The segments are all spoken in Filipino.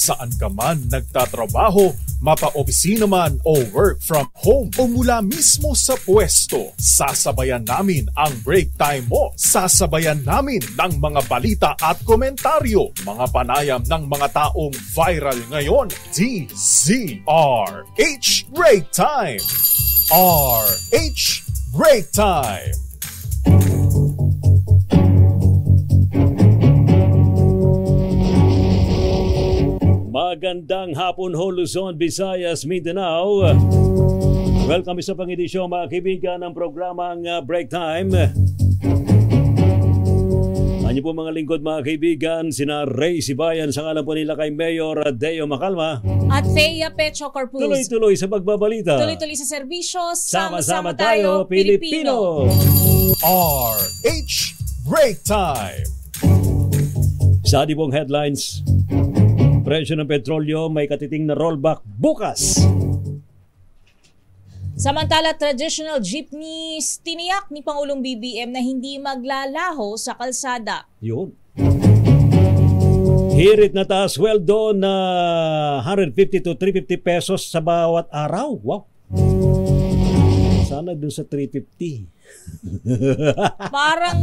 Saan ka man nagtatrabaho, mapa-opisina man o work from home o mula mismo sa pwesto, sasabayan namin ang break time mo. Sasabayan namin ng mga balita at komentaryo, mga panayam ng mga taong viral ngayon. DZRH Break Time! RH Break Time! Magandang hapon ho, Luzon, Visayas, Mindanao. Welcome sa pang-edisyon mga kaibigan ng programang Break Time. Ano po mga lingkod mga kaibigan, sina Ray Sibayan sa ngalan po nila kay Mayor Deo Macalma. At Thea Pecho Corpus. Tuloy-tuloy sa pagbabalita. Tuloy-tuloy sa serbisyo. Sama-sama tayo, Pilipino. RH Break Time. Sa adibong headlines, presyo ng petrolyo may katiting na rollback bukas. Samantala, traditional jeepneys tiniyak ni Pangulong BBM na hindi maglalaho sa kalsada. Yun. Hirit na taas sweldo na 150 to 350 pesos sa bawat araw. Wow. Sana dun sa 350. Parang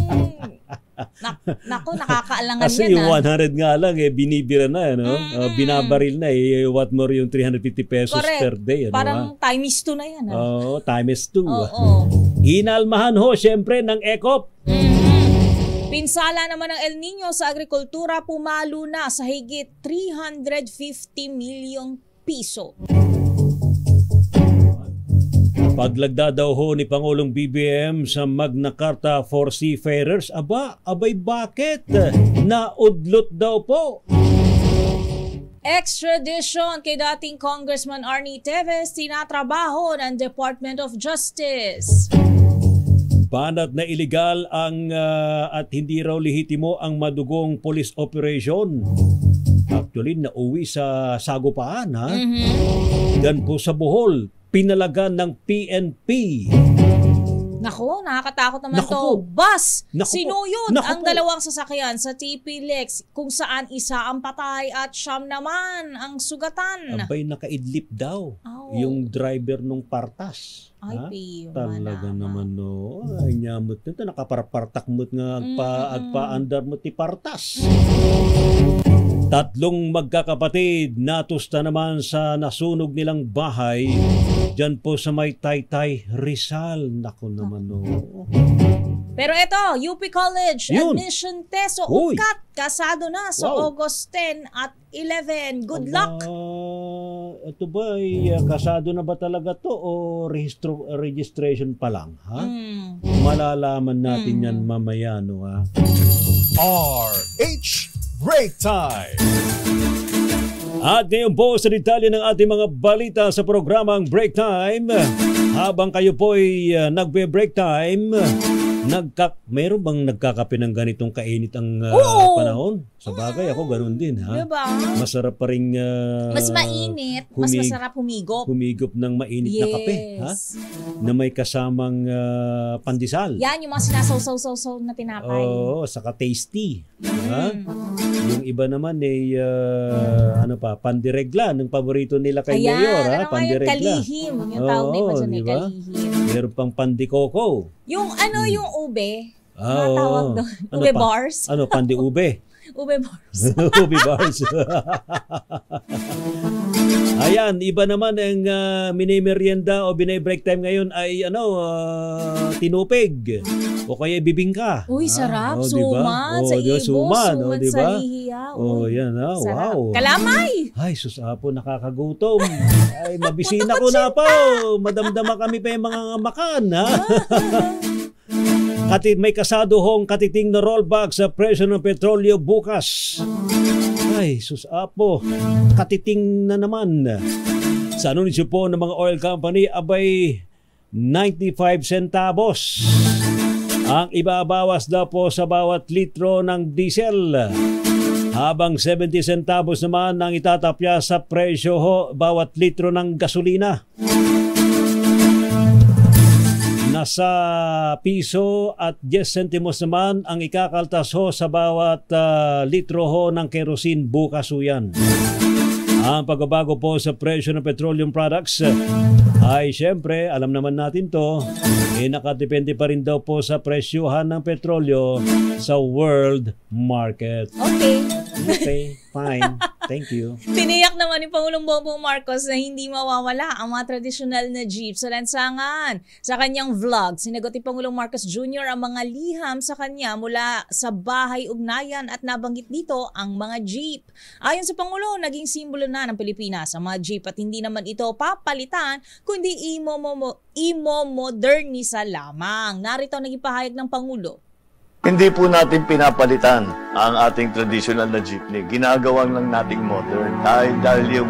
nakakaalangan kasi yan. Kasi yung 100 nga lang binibira na, no? Binabaril na what more yung 350 pesos correct. Per day. Parang times 2 na yan. Oo, times 2. Oo. Inalmahan ho syempre ng ECOP. Pinsala naman ng El Nino sa agrikultura, pumalo na sa higit 350 milyong piso. Paglagda daw ho ni Pangulong BBM sa Magna Carta for Seafarers, abay bakit? Naudlot daw po. Extradition kay dating Congressman Arnie Teves, tinatrabaho ng Department of Justice. Banat na iligal ang at hindi raw lehitimo ang madugong police operation. Actually, nauwi sa Sagupaan, ha? Gan po sa Bohol. Pinalagan ng PNP. Nako, nakakatakot naman to. Bus, sinuyod ang po. dalawang sasakyan sa TP Lex kung saan isa ang patay at siyam naman ang sugatan. Abay, nakaidlip daw yung driver nung partas. Ay, talaga naman, no. Ay, nyamot nito. Nakaparpartak mo't nga agpa-andar mo ti partas. Tatlong magkakapatid natusta naman sa nasunog nilang bahay dyan po sa may Taytay, Rizal. Naku naman, no. Pero ito, UP College admission test o UCAT, kasado na sa August 10 at 11. Good luck! Ito ba, kasado na ba talaga to o registration pa lang? Ha? Malalaman natin yan mamaya, no, ha? RH Break Time. At ngayon po sa detalye ng ating mga balita sa programang Break Time. Habang kayo po ay nagbe-break time, meron bang nagkakape ng ganitong kainit ang panahon? Sa bagay, ako ganun din, ha? Diba? Masarap pa rin mas mainit, mas masarap humigop. Humigop ng mainit na kape, ha? Na may kasamang pandesal. Yan, yung mga sinasawsaw-sawsaw na tinapay. Oo, saka tasty. Ha? Yung iba naman ay pandiregla, ng paborito nila kay Mayor, ha? Pandiregla. Kalihim. Yung tawag na iba dyan ay kalihim. Meron pang pandikoko. Yung yung ube. Tawag doon. Ube bars. Pandi-ube. Ube bars. Ube bars. Ayan, iba naman ang minimerienda o binay-break time ngayon ay tinupig. O kaya bibingka. Uy, sarap. Suman sa ibo. Suman sa lihiya. Yan, wow. Kalamay. Ay, susapo, nakakagutom. Ay, mabisina ko na po. Madamdama kami pa yung mga makan, ha? May kasado hong katiting na rollback sa presyo ng petrolyo bukas. Ay, susapo. Katiting na naman. Sa anunsyo po ng mga oil company, abay 95 centavos. Ang ibabawas daw po sa bawat litro ng diesel. Habang 70 centavos naman ang itatapya sa presyo bawat litro ng gasolina. Nasa piso at 10 sentimos naman ang ikakaltas sa bawat litro ng kerosene bukas yan. Ang pagbabago po sa presyo ng petroleum products ay syempre, alam naman natin to, nakadepende pa rin daw po sa presyuhan ng petrolyo sa world market. Okay, fine. Thank you. Tiniyak naman ni Pangulong Bongbong Marcos na hindi mawawala ang mga tradisyonal na jeep sa lansangan. Sa kanyang vlog, sinagot ni Pangulong Marcos Jr. ang mga liham sa kanya mula sa bahay ugnayan at nabanggit dito ang mga jeep. Ayon sa Pangulo, naging simbolo na ng Pilipinas ang mga jeep at hindi naman ito papalitan kundi imo-modernisa lamang. Narito ang naging pahayag ng Pangulo. Hindi po natin pinapalitan ang ating traditional na jeepney. Ginagawang lang nating modern. Dahil yung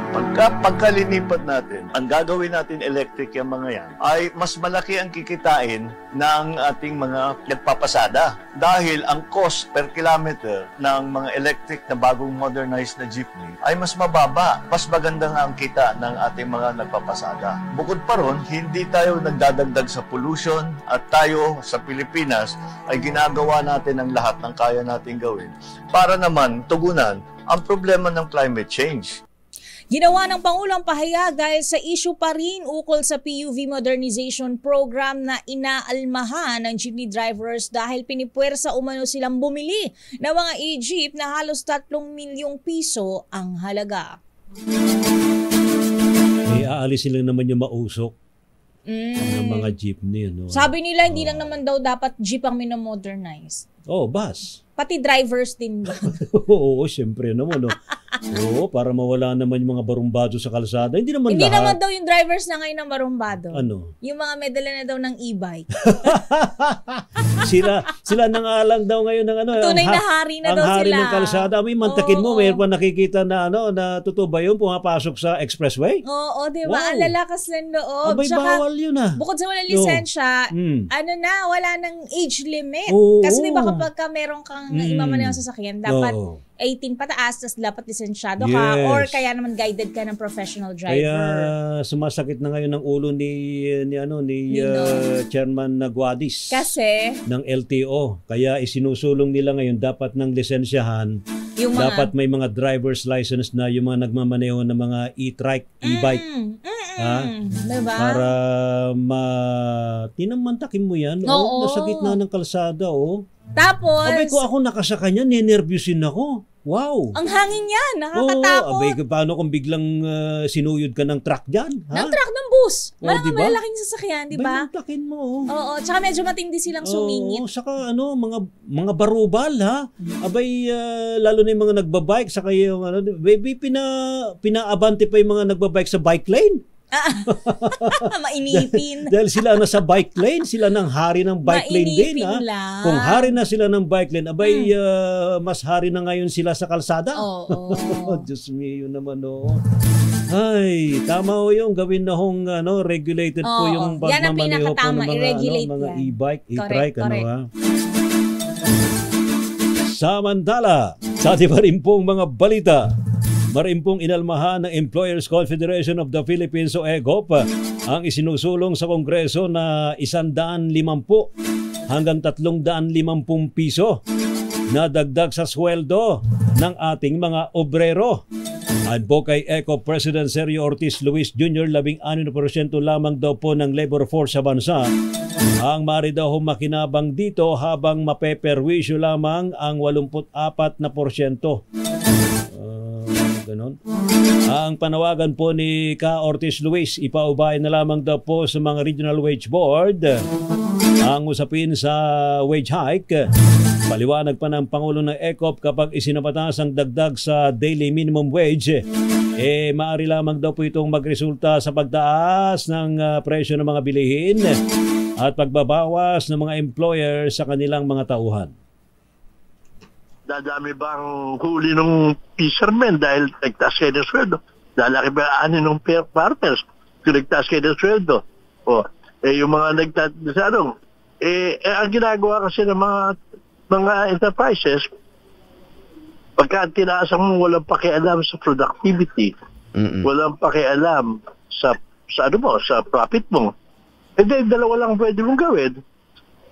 pagkalinipat natin, ang gagawin natin electric yung mga yan, ay mas malaki ang kikitain ng ating mga nagpapasada. Dahil ang cost per kilometer ng mga electric na bagong modernized na jeepney ay mas mababa. Mas maganda nga ang kita ng ating mga nagpapasada. Bukod pa ron, hindi tayo nagdadagdag sa pollution at tayo sa Pilipinas ay ginagawa natin ang lahat ng kaya natin gawin para naman tugunan ang problema ng climate change. Ginawa ng Pangulo ang pahayag dahil sa issue pa rin ukol sa PUV modernization program na inaalmahan ng jeepney drivers dahil pinipuwersa umano silang bumili ng mga e-jeep na halos 3 milyong piso ang halaga. Aalis sila naman yung mausok ng mga jeepney. No? Sabi nila hindi lang naman daw dapat jeep ang minomodernize. Bus. Pati drivers din ba? Oo, siyempre naman. No? Oo, para mawala naman yung mga barumbado sa kalsada. Hindi naman Hindi lahat. naman daw yung drivers na ngayon ng barumbado. Ano? Yung mga medala na daw ng e-bike. sila nangalang daw ngayon ng ano. Tunay na hari na daw sila. Ang hari ng kalsada. May mantakin mo, mayroon pa nakikita na na totoo ba yun pumapasok sa expressway? Oo, di ba? Wow. Ang lalakas ng loob. Abay, bawal yun ah. Bukod sa walang lisensya, wala nang age limit. Oo. Kasi di ba kapag meron kang imamaneho sa sasakyan, dapat 18 pataas, tapos dapat lisensyado ka or kaya naman guided ka ng professional driver. Kaya sumasakit na ngayon ang ulo ni Chairman Guadis. Kasi ng LTO. Kaya isinusulong nila ngayon dapat ng lisensyahan. Dapat may mga driver's license na yung mga nagmamaneho ng mga e-trike, e-bike. Diba? Para tinamantakin mo yan. Nasa gitna ng kalsada. Tapos, abay ko ako nakasaka niya, ninervyusin ako. Wow! Ang hangin yan, nakakatakot. Abay, paano kung biglang sinuyod ka ng truck dyan? Ng truck ng bus. Diba? Malalaking sasakyan, di ba? Mantakin mo. Oo, tsaka medyo matindi silang sumingit. Saka mga barubal, ha? Abay, lalo na yung mga nagbabike, saka yung pinaabante pa yung mga nagbabike sa bike lane. Mainipin. Dahil sila nasa bike lane, sila nang hari ng bike lane din. Kung hari na sila ng bike lane, abay, mas hari na ngayon sila sa kalsada. Diyos mio naman, Ay, tama yung gawin na hong regulated po yung pagmamaneho po ng mga e-bike, e-trike. Samantala, sa ating pa rin pong mga balita, marimpong inalmahan ng Employers Confederation of the Philippines o EGOP ang isinusulong sa Kongreso na 150 hanggang 350 piso na dagdag sa sweldo ng ating mga obrero. Ayon po kay EGOP President Sergio Ortiz Luis Jr., 16% lamang daw po ng labor force sa bansa ang mari daw makinabang dito habang mapeperwisyo lamang ang 84%. Ganon. Ang panawagan po ni Ka Ortiz Luis, ipaubay na lamang daw po sa mga Regional Wage Board ang usapin sa wage hike. Paliwanag pa ng Pangulo ng EGOP kapag isinabatas ang dagdag sa daily minimum wage, maaari lamang daw po itong magresulta sa pagtaas ng presyo ng mga bilihin at pagbabawas ng mga employer sa kanilang mga tauhan. Dadami ba ang huli ng fishermen dahil nagtaas kayo ng sweldo? Lalaki ba ani ng farmers kung nagtaas kayo ng sweldo? Yung mga ang ginagawa kasi ng mga enterprises, pagka tinaasan mo, walang pakialam sa productivity, walang pakialam sa profit mo. Dalawa lang pwede mong gawin.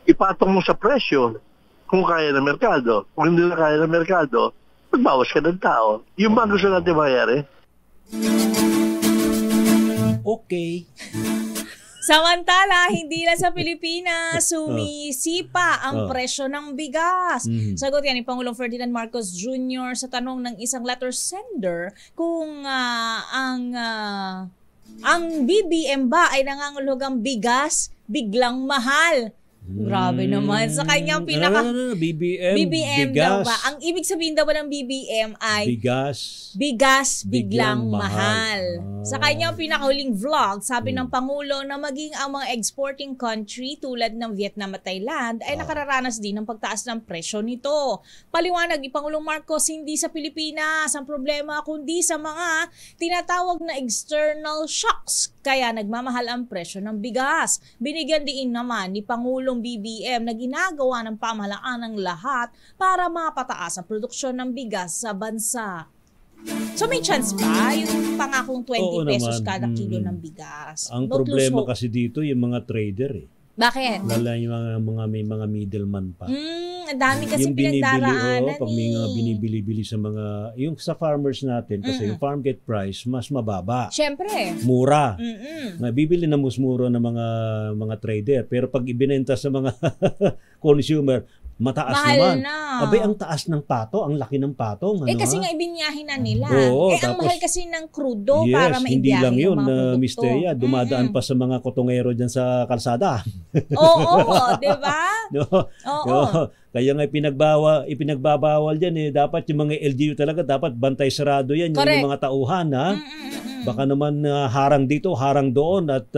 Ipatong mo sa presyo kung kaya ng merkado. Kung hindi na kaya ng merkado, magbawas ka ng tao. Yung ba gusto natin mangyari? Okay. Samantala, hindi lang sa Pilipinas, sumisipa ang presyo ng bigas. Sagot yan ni Pangulong Ferdinand Marcos Jr. sa tanong ng isang letter sender kung ang BBM ba ay nangangahulugang bigas biglang mahal. Grabe naman. Sa kanyang BBM daw bigas. ba? Ang ibig sabihin daw ba ng BBM ay bigas biglang mahal. Sa kanyang pinakahuling vlog, sabi ng Pangulo na maging ang mga exporting country tulad ng Vietnam at Thailand ay nakararanas din ng pagtaas ng presyo nito. Paliwanag ni Pangulong Marcos, hindi sa Pilipinas ang problema kundi sa mga tinatawag na external shocks. Kaya nagmamahal ang presyo ng bigas. Binigyan din naman ni Pangulong BBM na ginagawa ng pamahalaan ng lahat para mapataas ang produksyon ng bigas sa bansa. So may chance ba yung pangakong 20 pesos kada kilo ng bigas? Ang problema kasi dito yung mga trader eh. Bakit? Lala yung may mga middleman pa. Ang dami kasi yung pinagdaraanan pag may mga binibili-bili sa mga, yung sa farmers natin, kasi yung farm gate price, mas mababa. Siyempre. Mura. Bibili na musmuro ng mga trader. Pero pag ibinenta sa mga consumer, mataas mahal naman. na. Abay, ang taas ng pato, ang laki ng patong. Kasi nga ibinyahin na nila. Oo, ang mahal kasi ng crudo yes, para maibiyahin hindi lang yun, yung mga produkto. Misteria, dumadaan pa sa mga kotongero dyan sa kalsada. Oo, di ba? Oo. Kaya nga ipinagbabawal dyan eh. Dapat yung mga LGU talaga, dapat bantay sarado yan. Yung mga tauhan, ha? Baka naman harang dito, harang doon at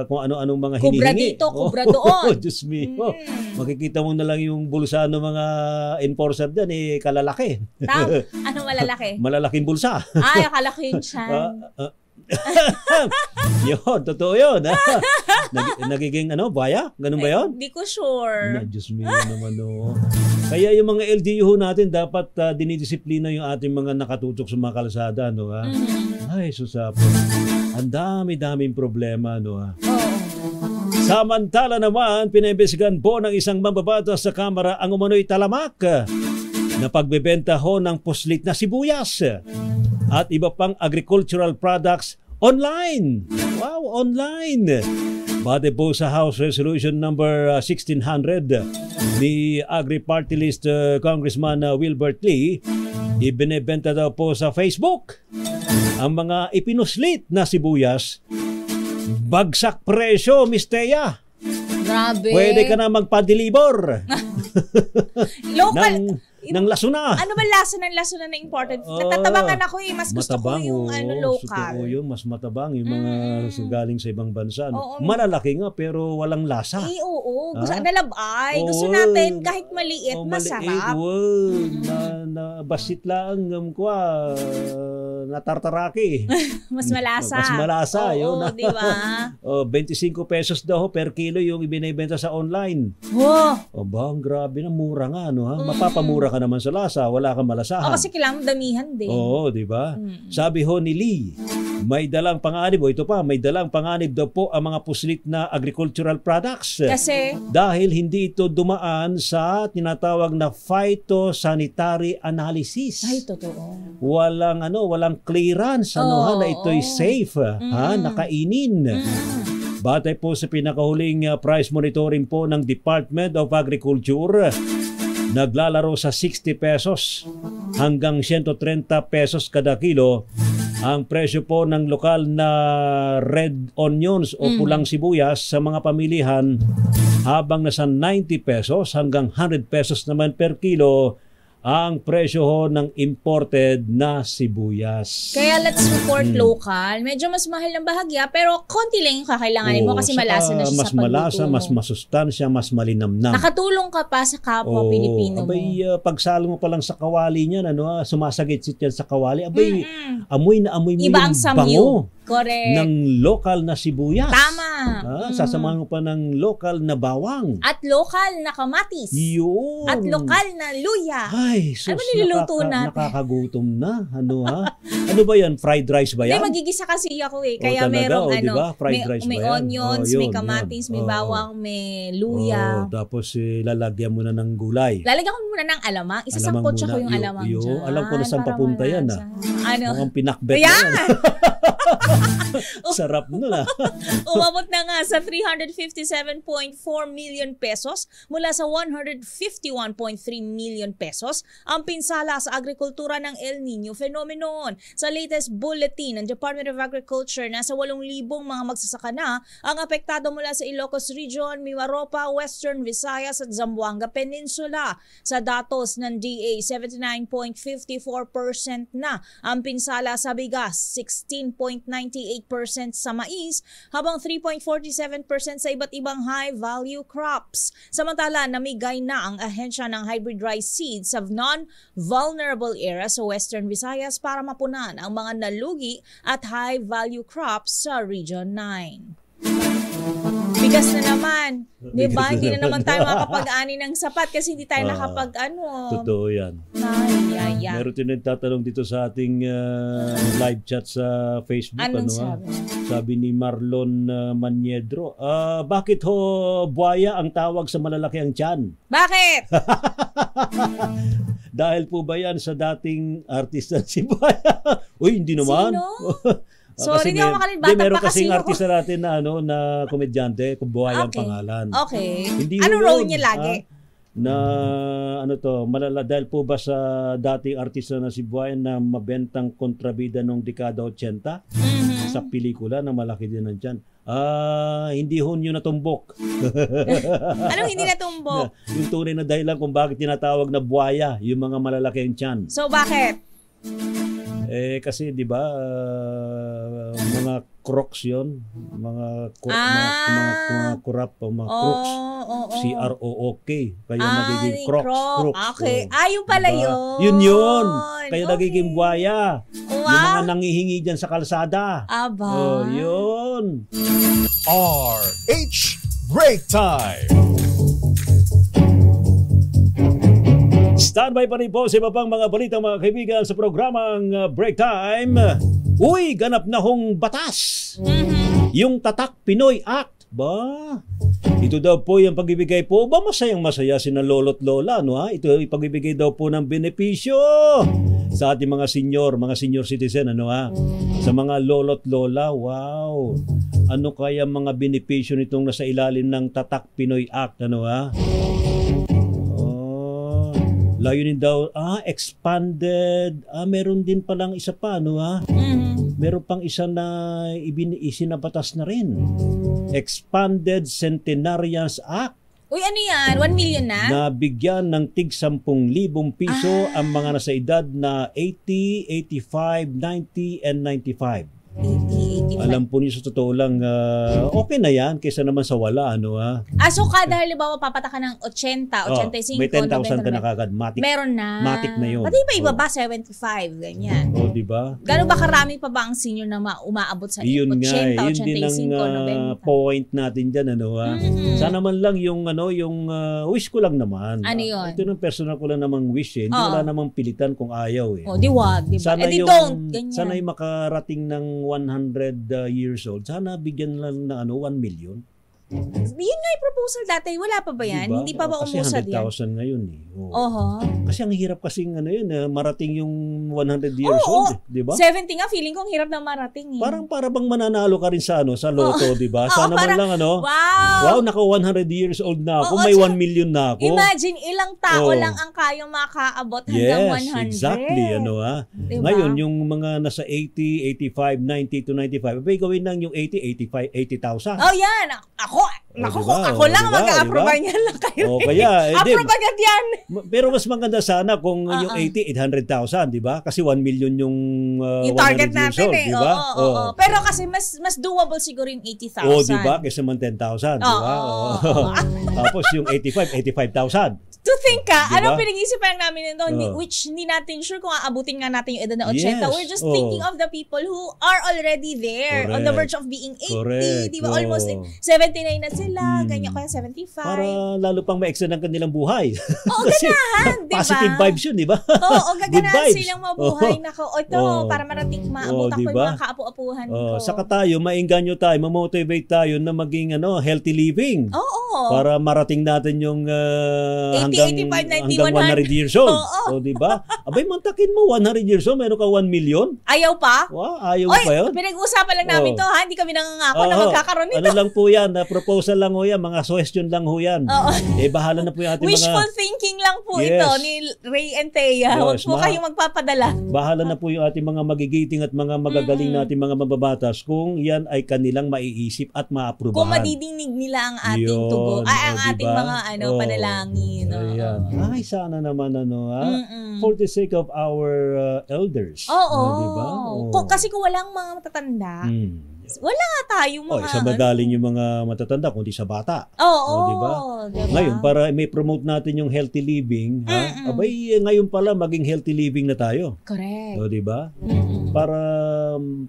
kung ano-anong mga hinihingi. Kubra dito, kubra doon. Diyos mio. Makikita mo na lang yung bulsa ng mga enforcer dyan, kalalaki. Ano malalaki? Malalaking bulsa. Ay, akala ko yun siya. Yun, totoo yun. Nagiging buhaya? Ganun ba yun? Hindi ko sure. Diyos mio naman. Kaya yung mga LGU natin dapat dinidisiplina yung ating mga nakatutok sa mga kalsada. Ay, susapo. Ang dami-daming problema. Samantala naman, pinaimbestigahan po ng isang mambabatas sa Kamara ang umano'y talamak na pagbebenta ho ng puslit na sibuyas at iba pang agricultural products online. Wow, online! Bate po sa House Resolution number 1600 ni Agri-Party List Congressman Wilbert Lee, ibinebenta daw po sa Facebook ang mga ipinuslit na sibuyas. Bagsak presyo, Miss Thea. Grabe. Pwede ka na magpa-deliver. Local. ng lasuna. Ano ba lasa na imported? Natatabangan ako Mas gusto matabang, ko yung local. Gusto ko yung mas matabang. Yung mga galing sa ibang bansa. Malalaki nga pero walang lasa. Oo. Gusto nalabay. Gusto natin kahit maliit, masarap. Basit lang natartaraki. Mas malasa. Mas malasa. Oo, di ba? 25 pesos daw per kilo yung ibinibenta sa online. Ang grabe na, mura nga. Mapapamura ka naman sa lasa, wala kang malasahan. Kasi kailangan damihan din. Oo, di ba? Sabi ho ni Lee, may dalang panganib, may dalang panganib daw po ang mga puslit na agricultural products. Kasi? Dahil hindi ito dumaan sa tinatawag na phytosanitary analysis. Ay, totoo. Walang clearance na ito'y safe, nakainin. Batay po sa pinakahuling price monitoring po ng Department of Agriculture, naglalaro sa 60 pesos hanggang 130 pesos kada kilo ang presyo po ng lokal na red onions o pulang sibuyas sa mga pamilihan, habang nasa 90 pesos hanggang 100 pesos naman per kilo ang presyo ho ng imported na sibuyas. Kaya let's support local. Medyo mas mahal ng bahagya, pero konti lang yung kakailanganin mo kasi malasa na siya mas sa pagluto malasa, mo. mas masustansya, mas malinamnam. Nakatulong ka pa sa kapwa Pilipino mo. Pagsalo mo pa lang sa kawali niyan, sumasagit-sit yan sa kawali. Amoy na amoy mo iba yung ang samyo. bango. Correct. ng lokal na sibuyas. Tama. Sasamahan mo pa ng lokal na bawang. At lokal na kamatis. Yun. At lokal na luya. Ay, sus, Ano niluluto natin? nakakagutom na. Ano ha? Ano ba yan? Fried rice ba yan? Hindi, magigisa kasi ako eh. Kaya talaga? merong Diba? Fried rice may ba yan? onions, Yun, may kamatis, yun. may bawang, may luya. Tapos lalagyan mo na ng gulay. Lalagyan ko muna ng alamang. Isasangkot siya ko yung alamang dyan. Alam ko na saan para papunta yan. malasa. Ano? Mukhang pinakbet na Ayan! yan. Sarap nun Umabot na nga sa 357.4 million pesos mula sa 151.3 million pesos ang pinsala sa agrikultura ng El Nino phenomenon. Sa latest bulletin ng Department of Agriculture, nasa 8,000 mga magsasaka na ang apektado mula sa Ilocos Region, Mimaropa, Western Visayas at Zamboanga Peninsula. Sa datos ng DA, 79.54% na ang pinsala sa bigas, 16.98% sa mais, habang 3.47% sa iba't ibang high-value crops. Samantala, namigay na ang ahensya ng hybrid rice seeds sa non-vulnerable area sa Western Visayas para mapunan ang mga nalugi at high-value crops sa Region 9. Bigas na naman. Diba? Hindi na naman tayo makakapag-ani ng sapat kasi hindi tayo Totoo yan. Meron din nagtatanong dito sa ating live chat sa Facebook. Anong sabi? Sabi ni Marlon Maniedro, bakit ho buhaya ang tawag sa malalaki ang tiyan? Bakit? Dahil po ba yan sa dating artista si Buhaya? Uy, hindi naman. Sino? Sorry, hindi ako makalil. Bata meron pa kasi kasing ako. artista natin na, na komedyante, kung Buhaya ang pangalan. Okay. Hindi Anong yun, role niya lagi? Dahil po ba sa dating artista na si Buhaya na mabentang kontrabida nung dekada 80 sa pelikula na malaki din ang tiyan? Hindi ho nyo natumbok. Anong hindi natumbok? Yung tunay na dahilan kung bakit tinatawag na buhaya, yung mga malalaki ang tiyan. So, bakit? Kasi 'di ba mga crocs 'yon, mga kurap o mga crooks. CROOK. Kaya nagiging crooks. Okay. Yung pala diba? yun. Yun. Kaya nagiging buhaya. Wow. Yung mga nangihingi diyan sa kalsada. Aba. Yun. RH Break Time. Standby pa rin po sa iba pang mga balita mga kaibigan sa programang Break Time. Uy, ganap na hong batas. Yung Tatak Pinoy Act. Ba? Ito daw po yung pagbibigay po. Ba masayang masaya sina lolo't lola, no ha? Ito yung pagbibigay daw po ng benepisyo sa ating mga senior citizen, ano ha? Sa mga lolo't lola, wow. Ano kaya mga benepisyo nitong nasa ilalim ng Tatak Pinoy Act, ano ha? Layunin daw, expanded, meron din palang isa pa, no ha? Meron pang isa na isinabatas na rin. Expanded Centenarians Act. Uy, ano yan? 1 million na? Na bigyan ng tig 10,000 piso ang mga nasa edad na 80, 85, 90, and 95. 80, 85. Alam po niyo sa totoo lang, okay na yan kaysa naman sa wala, ano ha? So kada halimbawa papata ka ng 80, 85, may 10,000 ka 90, na kagad, matik. Meron na. Matik na yun. Pati ba iba ba 75, ganyan. Di ba? Gano'n ba karami pa ba ang senior na umaabot sa 80, Yun nga, yun din 85, 90? point natin dyan, ano ha? Sana man lang yung wish ko lang naman. Ano yun? Ito ng personal ko lang namang wish eh. Hindi wala namang pilitan kung ayaw eh. Di wag, di ba? Don't, ganyan. Sana yung makarating ng 100 years old, sana bigyan lang na 1 million. Yun nga yung proposal dati. Wala pa ba yan? Diba? Hindi pa ba umusad yan? Kasi 100,000 ngayon eh. Kasi ang hirap kasing marating yung 100 years old. Diba? 70 nga, feeling ko ang hirap na marating eh. Para bang mananalo ka rin sa loto, diba? Sana man lang wow, naka 100 years old na ako, may 1 million na ako. Imagine, ilang tao lang ang kayang makaabot hanggang 100. Yes, exactly. Diba? Ngayon, yung mga nasa 80, 85, 90 to 95, gawin lang yung 80, 85, 80,000. Yan. Ako lang mag-a-approve niyan lang kayo. Kaya, approve agad yan. Pero mas maganda sana kung yung 80, 800,000, di ba? Kasi 1 million yung target natin old, eh. Diba? Pero kasi mas doable siguro yung 80,000. Di ba? Kasi man 10,000, di ba? Tapos yung 85, 85,000. To think ka, Diba? anong pinag-iisipan lang namin nito, which hindi natin sure kung aabutin nga natin yung edad na 80. Yes. We're just thinking of the people who are already there, on the verge of being 80, di ba? Almost 79 na sila, ganyan, kaya 75. Para lalo pang ma-extend ang kanilang buhay. Oo, ganahan, di ba? Positive vibes yun, di ba? Oo, Good gaganahan vibes. silang mabuhay na ko. Ito, para marating maabutan ko diba? yung mga kaapu-apuhan ko. Saka tayo, mainganyo tayo, mamotivate tayo na maging healthy living. Oo. Para marating natin yung 80, 85, 90, hanggang 100 years old. Oo. O, di ba? Abay, mantakin mo, 100 years old, meron ka 1 million? Ayaw pa? Wow, ayaw mo pa yun? Pinag-uusapan lang namin to, ha? Hindi kami nangangako na magkakaroon nito. Ano lang po yan, proposal lang ho yan, mga suggestion lang ho yan. Bahala na po yung ating Wishful thinking lang po ito ni Ray and Thea. Huwag po kayong magpapadala. Bahala na po yung ating mga magigiting at mga magagaling natin mga mababatas kung yan ay kanilang maiisip at maaprubahan. Kung madidinig nila ang ating tugon, ang ating mga panalangin. Ayan. Ay, sana naman for the sake of our elders. Oo. Diba? Kasi kung walang mga matatanda, wala nga tayong mga... Sa magaling yung mga matatanda, kundi sa bata. Oo. Diba? Diba? Ngayon, para may promote natin yung healthy living, abay, ngayon pala, maging healthy living na tayo. Correct. O, diba? Para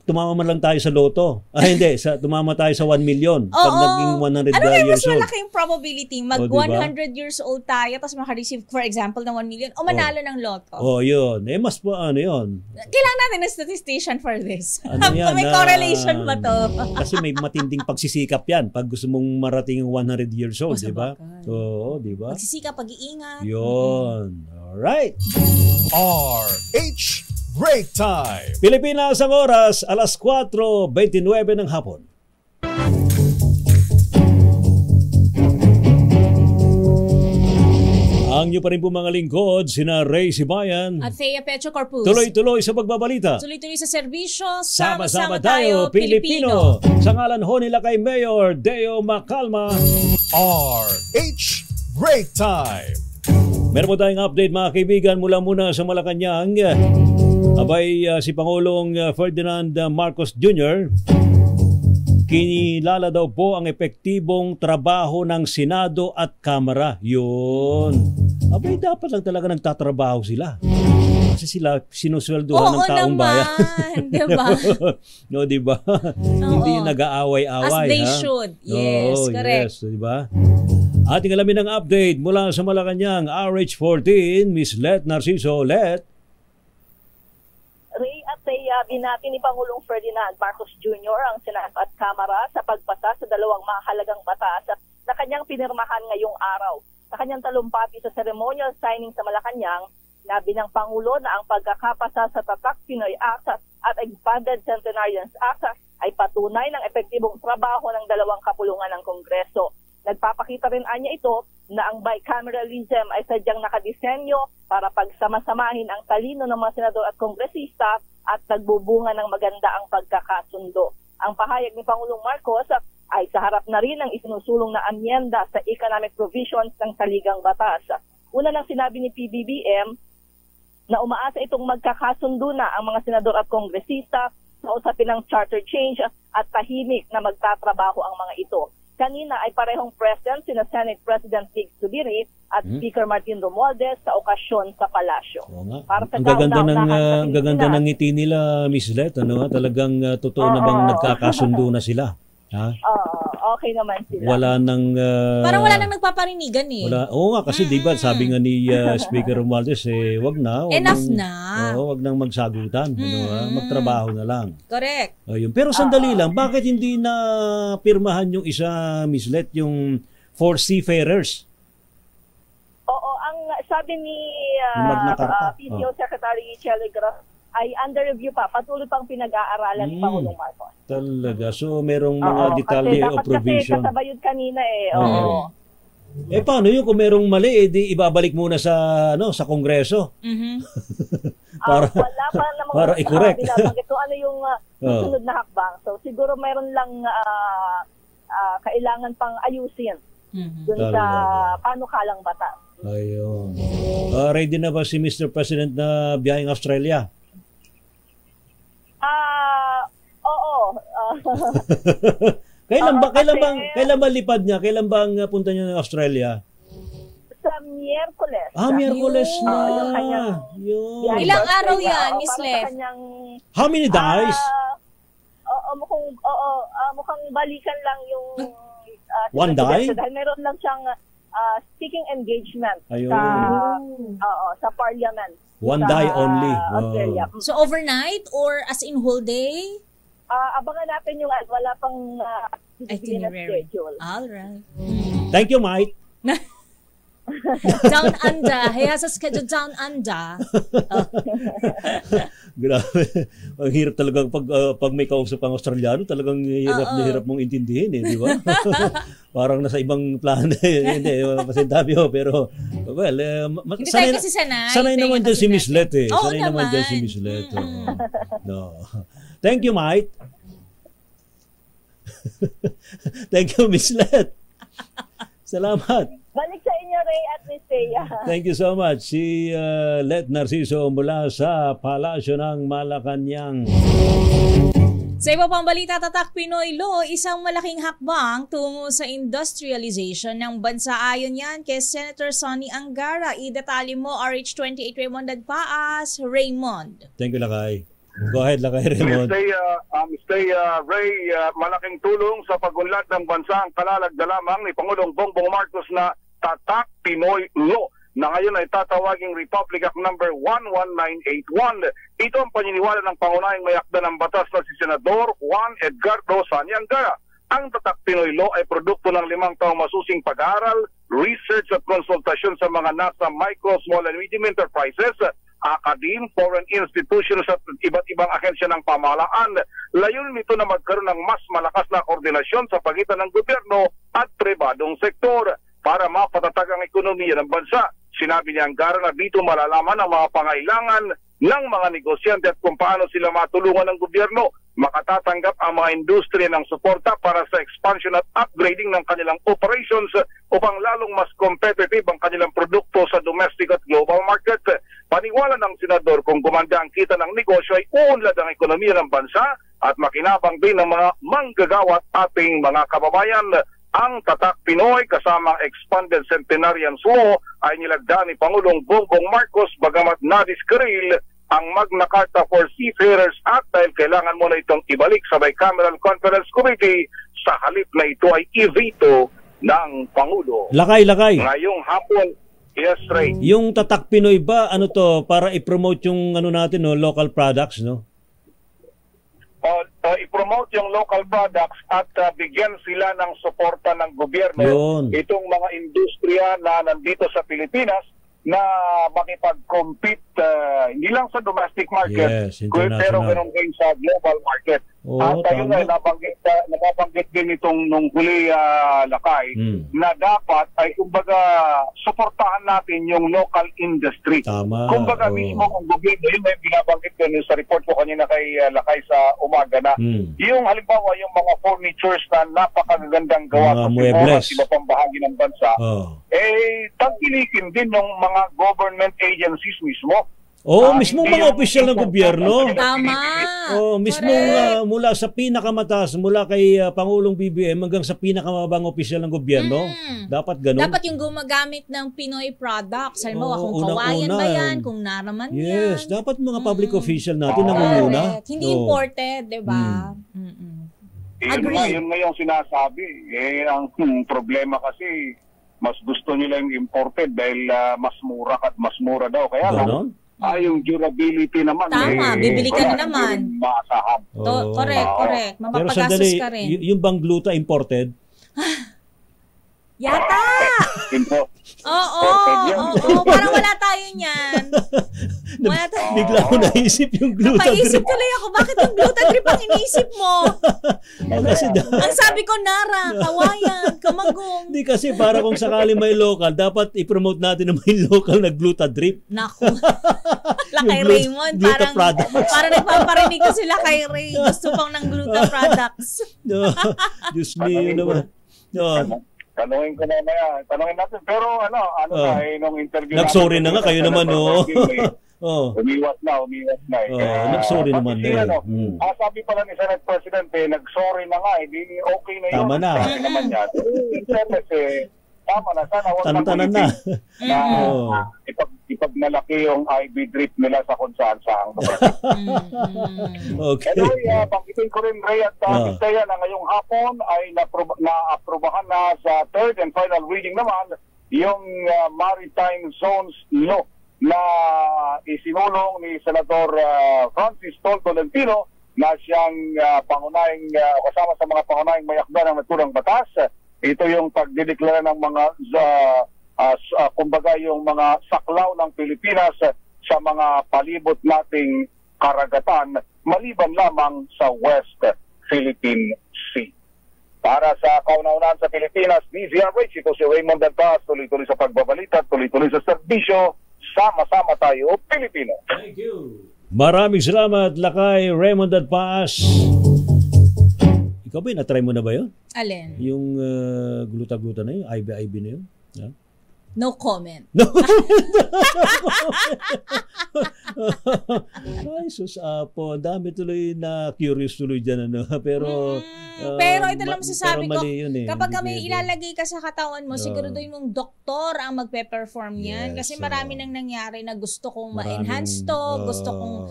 tumama man lang tayo sa loto. Hindi, tumama tayo sa 1 million. Pag naging 100 ano kaya years mas old. malaki yung probability? Mag 100 years old tayo, tapos makareceive, for example, ng 1 million, o manalo ng loto? Yun. Mas po, yun. Kailangan natin ng statistician for this. Yan, may correlation ba to? Kasi may matinding pagsisikap yan pag gusto mong marating yung 100 years old, di ba? Oo, di ba? Pagsisikap, pag-iingat. Yun. Alright. RH Break Time. Pilipinas ang oras, alas 4:29 ng hapon. Ang nyo pa rin po mga lingkod, sina Ray Sibayan. At Thea Pecho Corpus. Tuloy-tuloy sa pagbabalita. Tuloy-tuloy sa serbisyo. Sama-sama tayo, Pilipino. Sa ngalan ho nila kay Mayor Deo Macalma. RH Break Time. Meron po tayong update mga kaibigan mula sa Malacanang. Abay, si Pangulong Ferdinand Marcos Jr. kinilala daw po ang epektibong trabaho ng Senado at Kamara. Yun. Abay, dapat lang talaga nagtatrabaho sila. Kasi sila sinusweldohan ng taong bayan. Diba? No, diba? Hindi nag-aaway-away. As they should. Yes, correct. Yes, diba? Ating alamin ang update mula sa Malacanang, RH14, Miss Let Narciso. Let. Ray at Thea, binati ni Pangulong Ferdinand Marcos Jr. ang Senado at Kamara sa pagpasa sa dalawang mahalagang batas na kanyang pinirmahan ngayong araw. Sa kanyang talumpati sa ceremonial signing sa Malacanang, nabi ng Pangulo na ang pagkakapasa sa Tatak Pinoy Act at Expanded Centenarians Act ay patunay ng epektibong trabaho ng dalawang kapulungan ng Kongreso. Nagpapakita rin anya ito na ang bicameralism ay sadyang nakadisenyo para pagsama-samahin ang talino ng mga senador at kongresista at nagbubunga ng maganda ang pagkakasundo. Ang pahayag ni Pangulong Marcos ay sa harap na rin ng isinusulong na amyenda sa economic provisions ng saligang batas. Una nang sinabi ni PBBM na umaasa itong magkakasundo na ang mga senador at kongresista sa usapin ng charter change at tahimik na magtatrabaho ang mga ito. Kanina ay parehong present sina Senate President Vic Zubiri at Speaker Martin Romualdez sa okasyon sa palasyo. Para sa ang gaganda ng ngiti nila, Miss Let, talagang totoo na bang nagkakasundo na sila? Ha? Okay naman sila. Wala nang parang wala nang nagpaparinigan eh. Oo nga kasi 'di ba sabi nga ni Speaker Romualdez wag na. Enough na. Wag nang magsagutan, magtrabaho na lang. Correct. Ayun. Pero sandali lang, bakit hindi na pirmahan yung isa, Miss Let, yung for seafarers? Oo, ang sabi ni PCO Secretary Chelly Graf ay under review pa. Patuloy pang pinag-aaralan ni Pangulong Marcos. Talaga. So, merong mga detalye o provision. Kasi kasabayod kanina Oo. Paano yun? Kung merong mali, di ibabalik muna sa Kongreso. Wala pa namang para i-correct. Binabanggit kung ano yung susunod na hakbang. So, siguro meron lang kailangan pang ayusin dun sa panukalang batas. Ayun. Ready na ba si Mr. President na biyaheng Australia? Oo. Kailan ba lipad niya? Kailan bang punta niya ng Australia? Sa Miyerkules. Miyerkules na. Yung kanyang Yun. Ilang araw birthday, yan, oo, Miss para Lef? sa kanyang, How many days? mukhang balikan lang yung One day? dahil meron lang siyang speaking engagement Ayun. sa parliament. One sa day only. Australia. So overnight or as in whole day? Abangan natin yung wala pang Itinerary. schedule. Alright. Thank you, Mike. Down under. He has a schedule down under. Grabe. Ang hirap talagang pag may kausap ang Australiano, talagang hirap mong intindihin di ba? Parang nasa ibang plano. Hindi, masintabi ho. Pero, well, Hindi tayo kasi sanay naman dyan si Miss Let Oo sanay naman dyan si Miss Let. No. Thank you, Mike. Thank you, Miss Let. Salamat. Balik sa inyo, Ray at Miss Thea. Thank you so much. Si Let Narciso mula sa Palasyo ng Malacanang. Sa iba pang balita, Tatak Pinoy Law, isang malaking hakbang tungo sa industrialization ng bansa. Ayon yan kay Senator Sonny Angara. Idetali mo, RH28 Raymond Dagpaas, Raymond. Thank you, Lakay. Go ahead, Lakay Raymond. Stay, Ray, malaking tulong sa pagunlad ng bansa ang kalalagda lamang ni Pangulong Bongbong Marcos na Tatak Pinoy Law na ngayon ay tatawaging Republic Act number 11981. Ito ang paniniwala ng pangunahing may akda ng batas na si Senador Juan Edgardo Sani Angara. Ang Tatak Pinoy Law ay produkto ng 5 taong masusing pag-aaral, research at konsultasyon sa mga nasa micro, small and medium enterprises, academe, foreign institutions at iba't ibang ahensya ng pamahalaan. Layunin nito na magkaroon ng mas malakas na koordinasyon sa pagitan ng gobyerno at pribadong sektor para mapatatag ang ekonomiya ng bansa. Sinabi ni Angara na dito malalaman ang mga pangailangan ng mga negosyante at kung paano sila matulungan ng gobyerno makatatanggap ang mga industriya ng suporta para sa expansion at upgrading ng kanilang operations upang lalong mas competitive ang kanilang produkto sa domestic at global market. Paniwala ng senador kung gumanda ang kita ng negosyo ay uunlad ang ekonomiya ng bansa at makinabang din ng mga manggagawa at ating mga kababayan. Ang Tatak Pinoy kasama expanded centenarian law ay nilagda ni Pangulong Bongbong Marcos bagamat nadiskril ang Magna Carta for Seafarers Act dahil kailangan mo na itong ibalik sa Bicameral Conference Committee sa halip na ito ay i-veto ng Pangulo. Lakay. Ngayong hapon, yes, Ray. Yung Tatak Pinoy ba, ano to, para i-promote yung natin, local products, no? I-promote yung local products at bigyan sila ng suporta ng gobyerno. Yun. Itong mga industriya na nandito sa Pilipinas na makipag-compete hindi lang sa domestic market, yes, pero meron din sa global market. At ayun ay nababanggit din itong nung huli Lakay na dapat ay kumbaga suportahan natin yung local industry. Tama. Kumbaga mismo ang gobyerno, yun may binabanggit din sa report ko kanina kay Lakay sa umaga na yung halimbawa yung mga furnitures na napakagandang gawa sa Timor at iba pang bahagi ng bansa, tangkilikin din ng mga government agencies mismo. Mismo mga opisyal ng gobyerno. Tama. Mismo mula sa pinakamataas, mula kay Pangulong BBM hanggang sa pinakamababang opisyal ng gobyerno. Dapat ganun. Dapat yung gumagamit ng Pinoy products. Halimbawa, kung kawayan ba yan, kung naraman yan. Yes, dapat mga public official natin nangunguna. Hindi imported, di ba? Yun ngayong sinasabi. Ang problema kasi, mas gusto nila yung imported dahil mas mura at mas mura daw. Kaya lang, yung durability naman. Tama, bibili ka na naman. Maasahan. Correct. Mapapagastos ka rin. Yung bang gluta imported? Yata! Oo. Parang wala tayo niyan. Bigla ko naisip yung gluta drip. Napaisip tuloy ako, bakit yung gluta drip ang inisip mo? Ang sabi ko, Nara, kawayan, kamagong. Hindi kasi para kung sakali may local, dapat i-promote natin na may local na gluta drip. Naku. Lakay Raymond, parang nagpaparinig ko sila kay Ray. Gusto pang ng gluta products. Diyos me, naman. Tanungin ko na tanungin natin. Pero nung interview nag-sorry na nga kayo naman, Umiwas na. Nag-sorry naman sabi pala ni Senate President, nag-sorry na nga, okay na yun. Tama na. Naman yan. In fairness, tama na. Sana huwag Tantanan na. na ipagnalaki yung IV drip nila sa kung saan-saan. Okay. Anyway, banggitin ko rin, Ray at Bisaya, na ngayong hapon ay na-aprobahan na sa third and final reading naman yung Maritime Zones Law na isinulong ni Senator Francis Tol Tolentino na siyang pangunahing kasama sa mga pangunahing mayakda ng naturang batas. Ito yung pagdideklara ng mga kumbaga yung mga saklaw ng Pilipinas sa mga palibot nating karagatan maliban lamang sa West Philippine Sea. Para sa kauna-unahan sa Pilipinas, DZRH, ito si Raymond Dantas, tuloy-tuloy sa pagbabalita, tuloy-tuloy sa serbisyo, sama-sama tayo, Pilipino. Thank you. Maraming salamat, Lakay Raymond Dantas. Ikaw ba, na-try mo na ba yun? Alin? Yung gluta-gluta na yun, IB na yun? Yeah. No comment. No. Ay, sus, po. Dami tuloy na curious tuloy dyan. Ano? Pero ito lang masasabi ko, kapag kami ilalagay ka sa katawan mo, siguraduhin mong doktor ang magpe-perform yan. Kasi marami nang nangyari na gusto kong ma-enhance to, gusto kong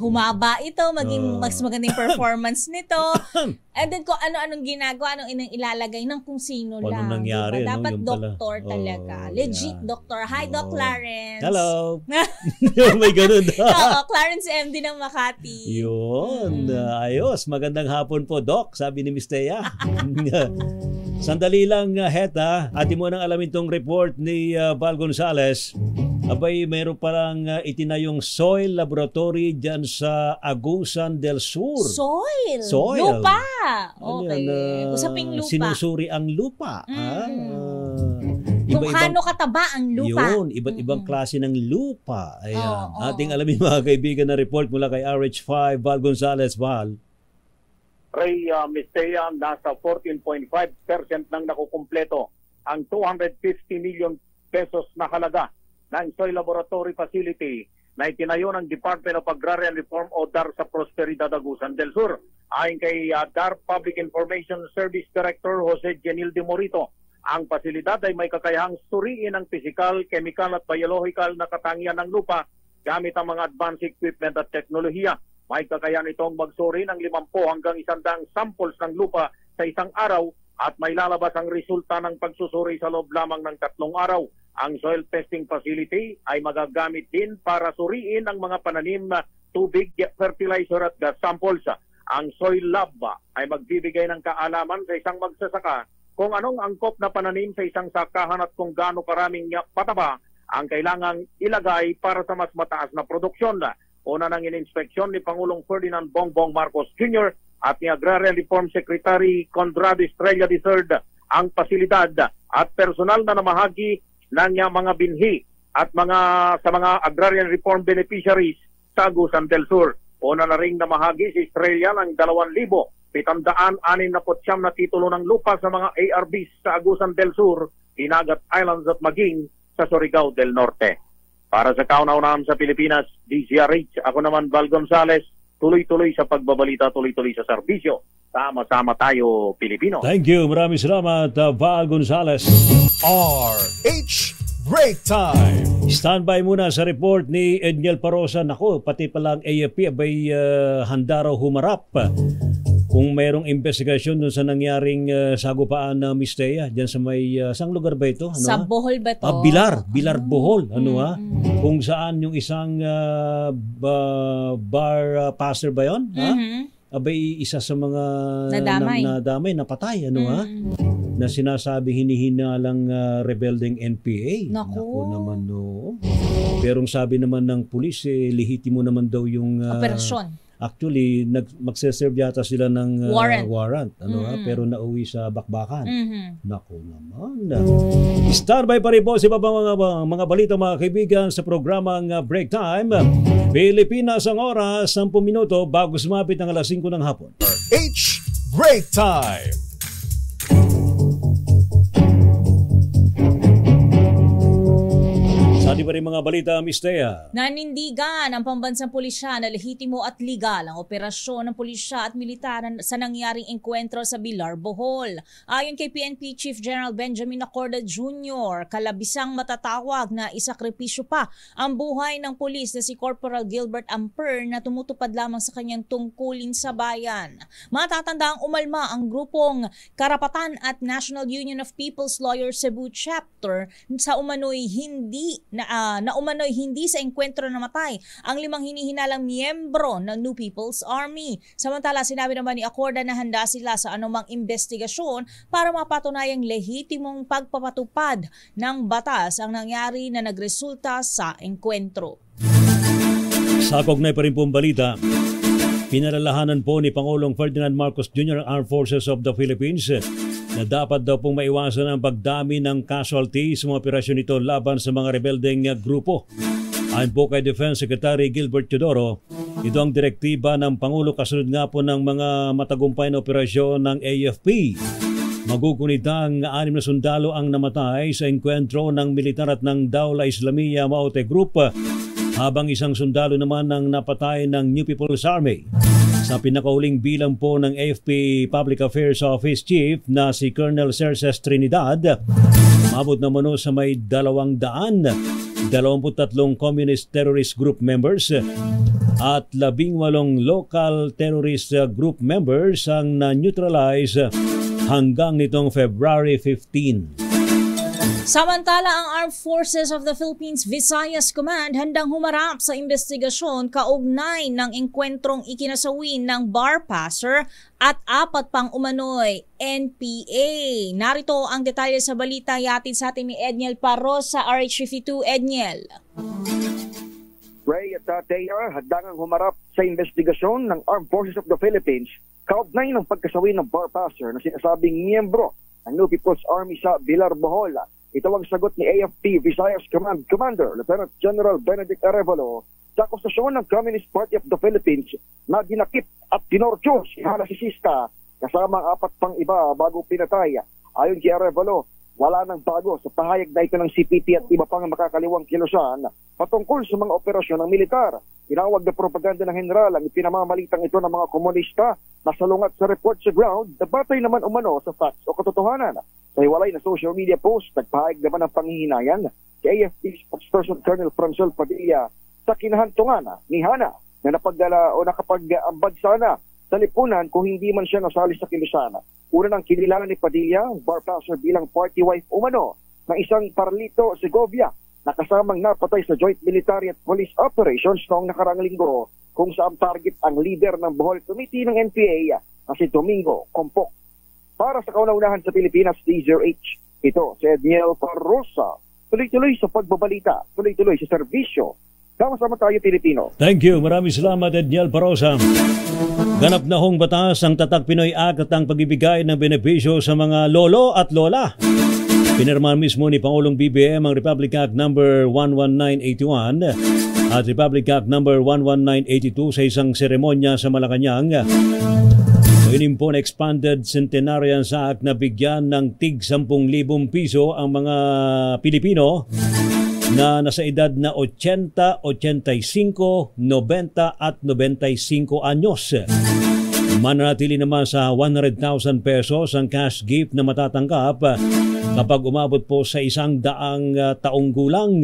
humaba ito, maging mas magandang performance nito. And then kung ano-anong ginagawa, anong ilalagay ng kung sino lang. Ano nangyari? Diba? Dapat yung doktor talaga. Legit doktor. Hi, Doc Clarence. Hello. May ganun. Oo, Clarence MD ng Makati. Yun. Ayos. Magandang hapon po, Doc. Sabi ni Miss Thea. Sandali lang, Heta. Atin mo nang alamin tong report ni Val Gonzales. Abay, mayroon palang itinayong soil laboratory dyan sa Agusan del Sur. Soil? Lupa. Okay. Usaping lupa. Sinusuri ang lupa. Kung kano kataba ang lupa. Yun, iba't ibang klase ng lupa. Ayan. Ating alamin mga kaibigan na report mula kay RH5, Val Gonzales. Val. Ray, Mistea, nasa 14.5% nang nakukumpleto ang 250 million pesos na halaga ng soil laboratory facility na itinayo ng Department of Agrarian Reform o DAR sa Prosperidad, Agusan del Sur. Ayon kay DAR Public Information Service Director Jose Genil de Morito, ang pasilidad ay may kakayahang suriin ang physical, chemical at biological na katangian ng lupa gamit ang mga advanced equipment at teknolohiya. May kakayahan itong magsuri ng 50 hanggang 100 samples ng lupa sa isang araw at may lalabas ang resulta ng pagsusuri sa loob lamang ng 3 araw. Ang soil testing facility ay magagamit din para suriin ang mga pananim, tubig, fertilizer at gas samples. Ang soil lab ay magbibigay ng kaalaman sa isang magsasaka kung anong angkop na pananim sa isang sakahan at kung gaano karaming pataba ang kailangang ilagay para sa mas mataas na produksyon. Una nang ininspeksyon ni Pangulong Ferdinand Bongbong Marcos Jr. at ni Agrarian Reform Secretary Conrado Estrella III ang pasilidad at personal na namahagi ng mga binhi at sa mga agrarian reform beneficiaries sa Agusan del Sur. Una na ring namahagi si Estrella ng 2,769 na titulo ng lupa sa mga ARBs sa Agusan del Sur, Inagat Islands at Maging sa Surigao del Norte. Para sa kauna-unahan sa Pilipinas, DZRH, ako naman Val Gonzales, tuloy-tuloy sa pagbabalita, tuloy-tuloy sa serbisyo. Sama-sama tayo, Pilipino. Thank you. Maraming salamat, Val Gonzales. RH Break Time. Standby muna sa report ni Edniel Parosa. Nako, pati palang AFP abay handa raw humarap kung mayroong investigasyon dun sa nangyaring sagupaan na Mistea dyan sa may saang lugar ba ito? Ano, sa Bohol ba ito? Bilar Bohol. Kung saan yung isang bar passer ba yun? Abay isa sa mga nadamay, napatay. Na sinasabi hinihinalang rebelding NPA. Naku naman, no. Pero sabi naman ng pulis, lihitimo naman daw yung operasyon. Actually, magse-serve yata sila ng warrant pero nauwi sa bakbakan. Naku naman. Standby pa rin po si mga balita mga kaibigan sa programang Break Time. Pilipinas ang oras, 10 minuto bago sumapit ang alas 5 ng hapon. H Break Time. Sa di pa rin mga balita, Miss Thea. Nanindigan ang pambansang pulisya na lehitimo at legal ang operasyon ng pulisya at militar sa nangyaring engkwentro sa Bilar, Bohol. Ayon kay PNP Chief General Benjamin Acorda Jr., kalabisang matatawag na isakripisyo pa ang buhay ng pulis na si Corporal Gilbert Amper na tumutupad lamang sa kanyang tungkulin sa bayan. Matatanda ang umalma ang grupong Karapatan at National Union of People's Lawyers Cebu Chapter sa umano'y hindi sa engkwentro namatay ang 5 hinihinalang miyembro ng New People's Army. Samantala, sinabi naman ni Acorda na handa sila sa anumang investigasyon para mapatunayang lehitimong pagpapatupad ng batas ang nangyari na nagresulta sa engkwentro. Sa kaugnay pa rin pong balita, pinalalahanan po ni Pangulong Ferdinand Marcos Jr. ang Armed Forces of the Philippines na dapat daw pong maiwasan ang pagdami ng casualty sa mga operasyon nito laban sa mga rebeldeng grupo. Ayon po kay Defense Secretary Gilbert Teodoro, ito ang direktiba ng Pangulo kasunod nga po ng mga matagumpay na operasyon ng AFP. Magugunitang 6 na sundalo ang namatay sa engkwentro ng militar at ng Dawla Islamiyya Maute Group, habang 1 sundalo naman ang napatay ng New People's Army. Sa pinakauling bilang po ng AFP Public Affairs Office Chief na si Colonel Cerces Trinidad, mabot naman sa may 223 Communist Terrorist Group members at 18 local terrorist group members ang na-neutralize hanggang nitong February 15. Samantala, ang Armed Forces of the Philippines Visayas Command handang humarap sa investigasyon kaugnay ng engkwentrong ikinasawi ng bar passer at 4 pang umano'y NPA. Narito ang detalye sa balita yatid sa atin ni Edniel Parros sa RH52. Edniel. Ray at Thea, handangang humarap sa investigasyon ng Armed Forces of the Philippines kaugnay ng pagkasawi ng bar passer na sinasabing miyembro ng New People's Army sa Bilar, Bohol. Ito ang sagot ni AFP Visayas Command Commander Lieutenant General Benedict Arevalo sa akusasyon ng Communist Party of the Philippines na dinakip at tinorture si Hana Sisista kasama ang 4 pang iba bago pinatay. Ayon kay Arevalo, wala nang bago sa pahayag na ito ng CPP at iba pang makakaliwang kilusan patungkol sa mga operasyon ng militar. Tinawag na propaganda ng general ang ipinamamalitang ito ng mga komunista na salungat sa report sa ground na batay naman umano sa facts o katotohanan. Sa hiwalay na social media post, nagpahayag naman ng panghihinayan kay AFP spokesperson Colonel Francel Padilla sa kinahantungan ni Hana na nakapag-ambag sana sa lipunan kung hindi man siya nasali sa kilusan. Una nang kinilala ni Padilla, bar passer bilang party wife umano ng isang Parlito Segovia na kasamang napatay sa joint military at police operations noong nakarang linggo kung saan target ang leader ng Bohol Committee ng NPA na si Domingo Compok. Para sa kauna-unahan sa Pilipinas, DZRH, ito si Edniel Parrosa. Tuloy-tuloy sa pagbabalita, tuloy-tuloy sa serbisyo. Sama-sama tayo, Pilipino. Thank you. Maraming salamat, Edniel Parrosa. Ganap na hong batas ang Tatak Pinoy Act at ang pagbibigay ng benepisyo sa mga lolo at lola. Pinirmahan mismo ni Pangulong BBM ang Republic Act No. 11981 at Republic Act No. 11982 sa isang seremonya sa Malacanang. Ito po na expanded centenarian sa act na bigyan ng tig 10,000 piso ang mga Pilipino na nasa edad na 80, 85, 90 at 95 anyos. Mananatili naman sa 100,000 pesos ang cash gift na matatanggap kapag umabot po sa 100 taong gulang.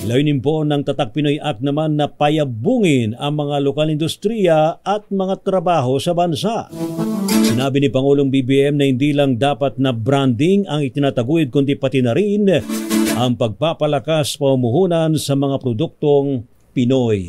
Layunin po ng Tatak Pinoy Act naman na payabungin ang mga lokal industriya at mga trabaho sa bansa. Sinabi ni Pangulong BBM na hindi lang dapat na branding ang itinataguyod kundi pati na rin ang pagpapalakas pamumuhunan sa mga produktong Pinoy.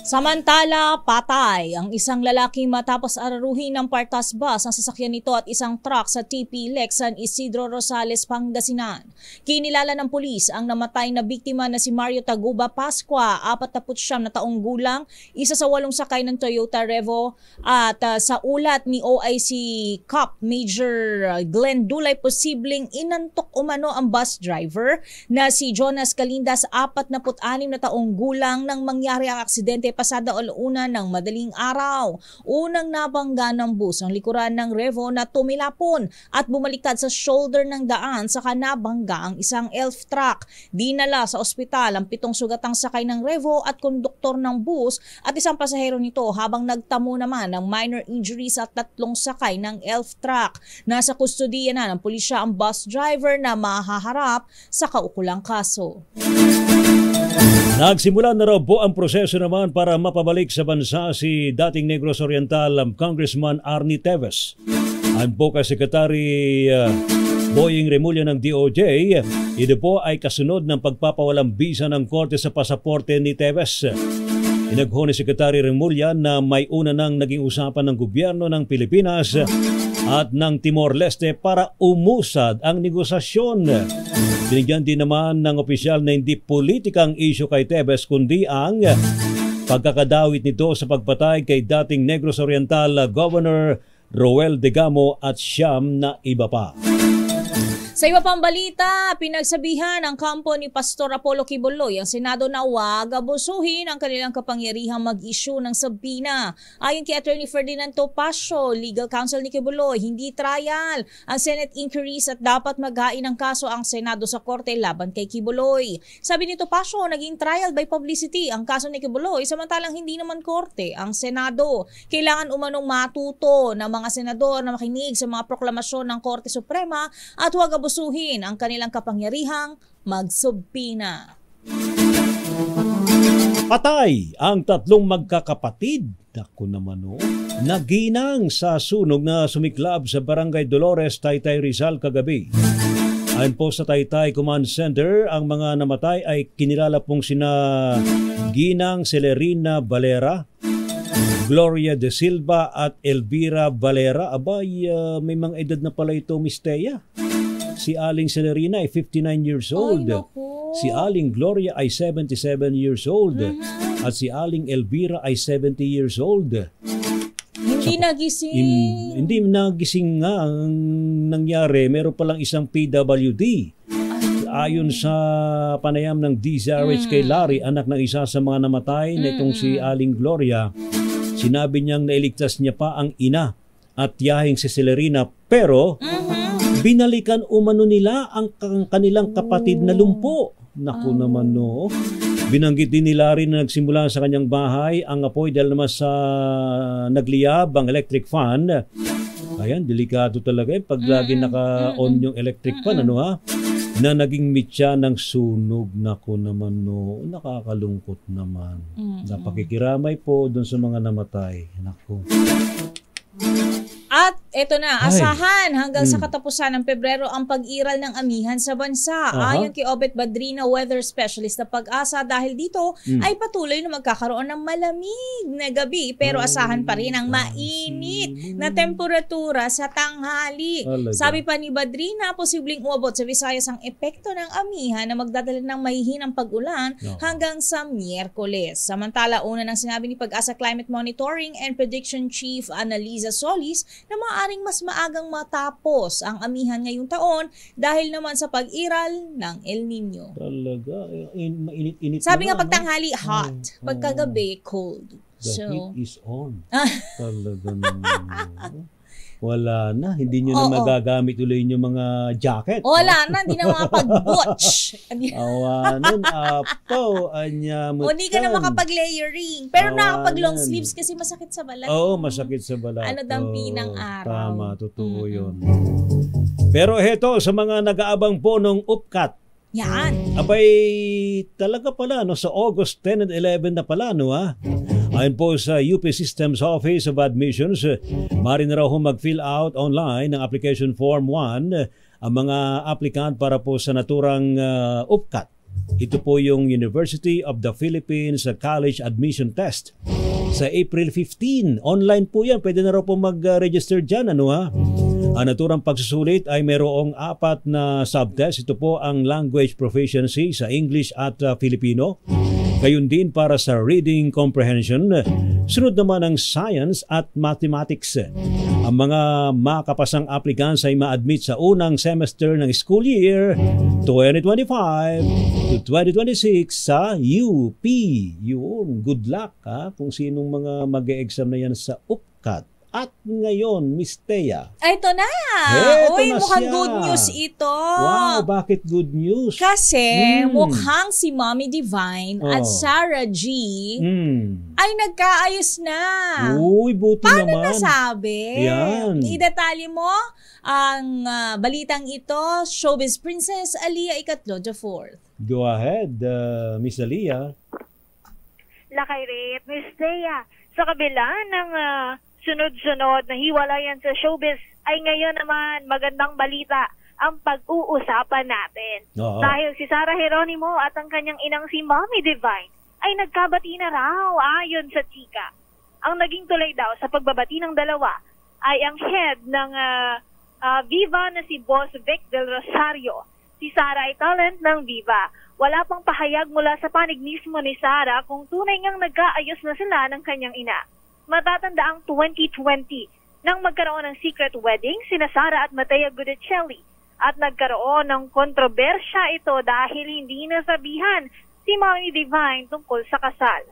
Samantala, patay ang isang lalaki matapos araruhin ng partas bus ang sasakyan nito at isang truck sa TP Lexan Isidro Rosales, Pangasinan. Kinilala ng pulis ang namatay na biktima na si Mario Taguba Pascua, 49 na taong gulang, isa sa 8 sakay ng Toyota Revo at sa ulat ni OIC Cop Major Glenn Dulay, posibleng inantok umano ang bus driver na si Jonas Calindas, 46 na taong gulang nang mangyari ang aksidente pasada alauna ng madaling araw. Unang nabangga ng bus ang likuran ng Revo na tumilapon at bumaliktad sa shoulder ng daan saka nabangga ang isang elf truck. Dinala sa ospital ang 7 sugatang sakay ng Revo at konduktor ng bus at isang pasahero nito habang nagtamo naman ng minor injuries at 3 sakay ng elf truck. Nasa kustodiya na ng pulisya ang bus driver na mahaharap sa kaukulang kaso. Nagsimula na raw po ang proseso naman para mapabalik sa bansa si dating Negros Oriental Congressman Arnie Teves. Ang po kay Secretary Boying Remulla ng DOJ, ito po ay kasunod ng pagpapawalang bisa ng korte sa pasaporte ni Teves. Inagho ni Secretary Remulla na may una nang naging usapan ng gobyerno ng Pilipinas at ng Timor-Leste para umusad ang negosasyon. Binigyan din naman ng opisyal na hindi politikang issue kay Teves kundi ang pagkakadawit nito sa pagpatay kay dating Negros Oriental Governor Roel Degamo at siyam na iba pa. Sa iba pang balita, pinagsabihan ng kampo ni Pastor Apollo Quiboloy ang Senado na huwag abusuhin ang kanilang kapangyarihang mag-issue ng subpoena. Ayon kay Attorney Ferdinand Topacio, legal counsel ni Quiboloy, hindi trial ang Senate inquiries at dapat maghain ng kaso ang Senado sa korte laban kay Quiboloy. Sabi ni Topacio, naging trial by publicity ang kaso ni Quiboloy samantalang hindi naman korte ang Senado. Kailangan umanong matuto ng mga senador na makinig sa mga proklamasyon ng Korte Suprema at huwag abusuhin ang kanilang kapangyarihang magsubpina. Patay ang 3 magkakapatid. Naku naman naginang sa sunog na sumiklab sa Barangay Dolores, Taytay, Rizal kagabi. Ayon po sa Taytay Command Center, ang mga namatay ay kinilala pong sina Ginang Celerina Valera, Gloria de Silva at Elvira Valera. Abay, may mga edad na pala ito, Miss Thea. Si Aling Celerina ay 59 years old. Si Aling Gloria ay 77 years old. At si Aling Elvira ay 70 years old. Hindi nagising. Hindi nagising nga ang nangyari. Meron palang isang PWD. Ayon sa panayam ng DZRH kay Larry, anak ng isa sa mga namatay na itong si Aling Gloria, sinabi niyang nailigtas niya pa ang ina at tiyahing si Celerina pero binalikan umano nila ang kanilang kapatid na lumpo. Naku naman Binanggit din ni Larry na nagsimula sa kanyang bahay ang apoy dahil naman sa nagliyab ang electric fan. Ayan, delikado talaga pag lagi naka-on yung electric fan, na naging mitya ng sunog. Naku naman nakakalungkot naman. Napakikiramay po doon sa mga namatay. Naku. At eto na, asahan hanggang sa katapusan ng Pebrero ang pag-iral ng amihan sa bansa. Ayon kay Obet Badrina, weather specialist na Pag-asa, dahil dito ay patuloy na magkakaroon ng malamig na gabi pero asahan pa rin ang mainit na temperatura sa tanghali. Sabi pa ni Badrina, posibleng umabot sa Visayas ang epekto ng amihan na magdadala ng mahihinang pag-ulan hanggang sa Miyerkules. Samantala, una nang sinabi ni Pag-asa Climate Monitoring and Prediction Chief Annalisa Solis na maaaring mas maagang matapos ang amihan ngayong taon dahil naman sa pag-iral ng El Nino. Talaga, mainit-init. Sabi nga pagtanghali hot, pagkagabi cold. The heat is on. Talaga naman. Wala na, hindi nyo na magagamit ulit yung mga jacket. Wala na, hindi na makapag-butch. Awanan, apo, anya mo. Hindi ka na makapag-layering. Pero nakapag-long sleeves kasi masakit sa balat. Masakit sa balat. Dampi ng araw. Tama, totoo yun. Pero heto, sa mga nag-aabang po ng UPCAT, yan. Abay, talaga pala, sa August 10 and 11 na pala, Ayon po sa UP Systems Office of Admissions, maaari na raw mag-fill out online ng application form 1 ang mga applicant para po sa naturang UPCAT. Ito po yung University of the Philippines College Admission Test. Sa April 15, online po yan. Pwede na raw po mag-register dyan. Ang naturang pagsusulit ay mayroong 4 na subtest. Ito po ang language proficiency sa English at Filipino. Gayon din para sa reading comprehension, Sunod naman ang Science at Mathematics. Ang mga makapasang applicants ay ma-admit sa unang semester ng school year 2025 to 2026 sa UP. Yun, good luck kung sinong mga mag-e-exam na yan sa UPCAT. At ngayon, Miss Thea. Ito na! Uy, mukhang good news ito. Wow, bakit good news? Kasi mukhang si Mommy Divine at Sarah G ay nagkaayos na. Uy, buti Paano naman. Paano nasabi? Yan. Idetalye mo ang balitang ito, Showbiz Princess Aliyah Ikatlo IV. Go ahead, Miss Aliyah. Lakay Red, Miss Thea. Sa kabila ng sunod-sunod na hiwalayan sa showbiz ay ngayon naman magandang balita ang pag-uusapan natin. Dahil si Sarah Geronimo at ang kanyang inang si Mommy Divine ay nagkabati na raw ayon sa chika. Ang naging tulay daw sa pagbabati ng dalawa ay ang head ng Viva na si Boss Vic Del Rosario. Si Sarah ay talent ng Viva. Wala pang pahayag mula sa panig mismo ni Sarah kung tunay ngang nagkaayos na sila ng kanyang ina. Matatanda ang 2020 nang magkaroon ng secret wedding sina Sarah at Mateo Gudicelli at nagkaroon ng kontrobersya ito dahil hindi nasabihan si Mommy Divine tungkol sa kasal.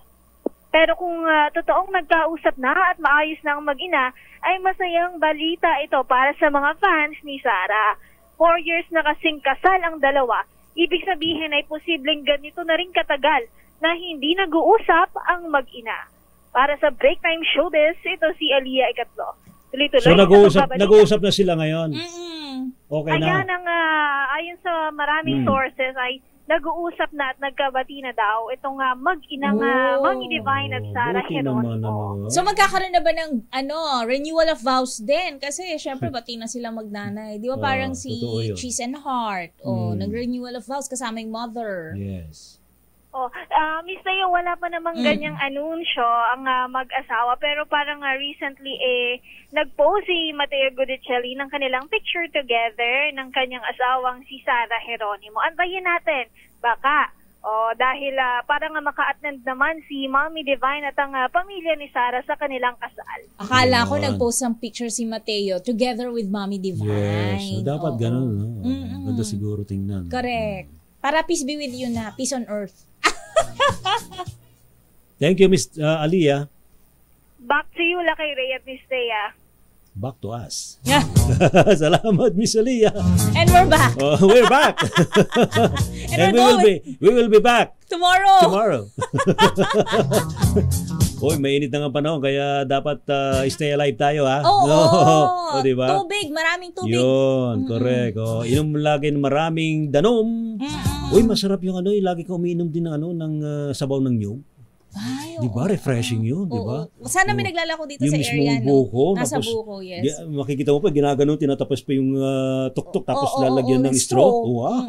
Pero kung totoong nagkausap na at maayos na ang mag-ina, ay masayang balita ito para sa mga fans ni Sarah. 4 years na kasing kasal ang dalawa, ibig sabihin ay posibleng ganito na rin katagal na hindi nag-uusap ang mag-ina. Para sa Break Time Showbiz, ito si Aliyah Ikatlo. Tuloy-tuloy. So nag-uusap na sila ngayon? Okay na. Ayan, ayon sa maraming sources ay nag-uusap na at nagkabati na daw itong mag-inang Mommy Divine at Sarah Geronimo. So magkakaroon na ba ng renewal of vows din? Kasi syempre bati na sila magnanay. Di ba parang si Cheese and Heart? Nag-renewal of vows kasama yung mother. Yes. Miss Tayo, wala pa namang ganyang anunsyo ang mag-asawa, pero parang recently nag-post si Mateo Gudicelli ng kanilang picture together ng kanyang asawang si Sarah Geronimo. Antayin natin, baka dahil parang maka-attend naman si Mommy Divine at ang pamilya ni Sarah sa kanilang kasal. Akala ko nag-post ng picture si Mateo together with Mommy Divine. Yes, so dapat ganun. Ganda siguro tingnan. Correct. Para peace be with you na, peace on earth. Thank you, Miss Aliyah. Back to you, Lakay Ray at Miss Thea. Back to us. Salamat, Miss Aliyah. And we're back. We're back. And we will be back tomorrow. Hoy, mainit na ang panahon kaya dapat stay alive tayo, ha? Oo. Diba? Tubig, maraming tubig. Yun, correct. Inom lagi ng maraming danom. Uy, masarap yung lagi ka umiinom din ng sabaw ng nyug. Ay, diba? Refreshing yun, diba? Sana may naglalako dito yung sa area, buko, nasa tapos, buko, yes. Makikita mo pa, ginaganon, tinatapos pa yung tuktok, tapos lalagyan ng straw. Wow!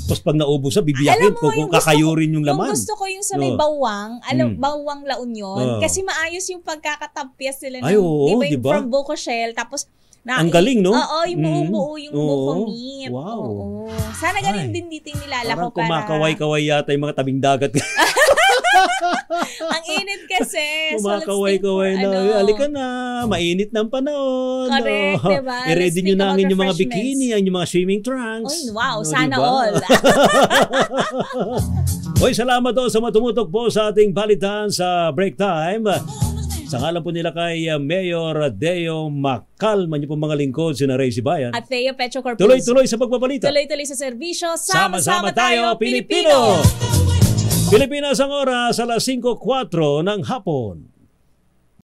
Tapos pag naubos sa, bibiyakin kung kakayurin yung laman. Yung gusto ko yung sa may bawang, bawang La Union, kasi maayos yung pagkakatapyas nila ng, diba yung from buko shell, tapos ang galing, no? Oo, yung buo yung buko meat. Wow. Oo. Sana ganun din dito yung nilalako para kumakaway-kaway yata yung mga tabing dagat. Ang init kasi. Kumakaway-kaway na. Halika na. Mainit ng panahon. Correct, diba? I-ready nyo na ang inyong mga bikini, ang inyong mga swimming trunks. Oy, wow. Sana all. Oy, salamat sa matumutok po sa ating balitan sa Break Time. Sa ngalan po nila kay Mayor Deo Macal, man niyo po mga lingkod, sina Ray Sibayan. At Theo Petro Corpus. Tuloy-tuloy sa pagbabalita. Tuloy-tuloy sa serbisyo. Sama-sama tayo, Pilipino! Pilipinas ang oras, alas 5:04 ng hapon.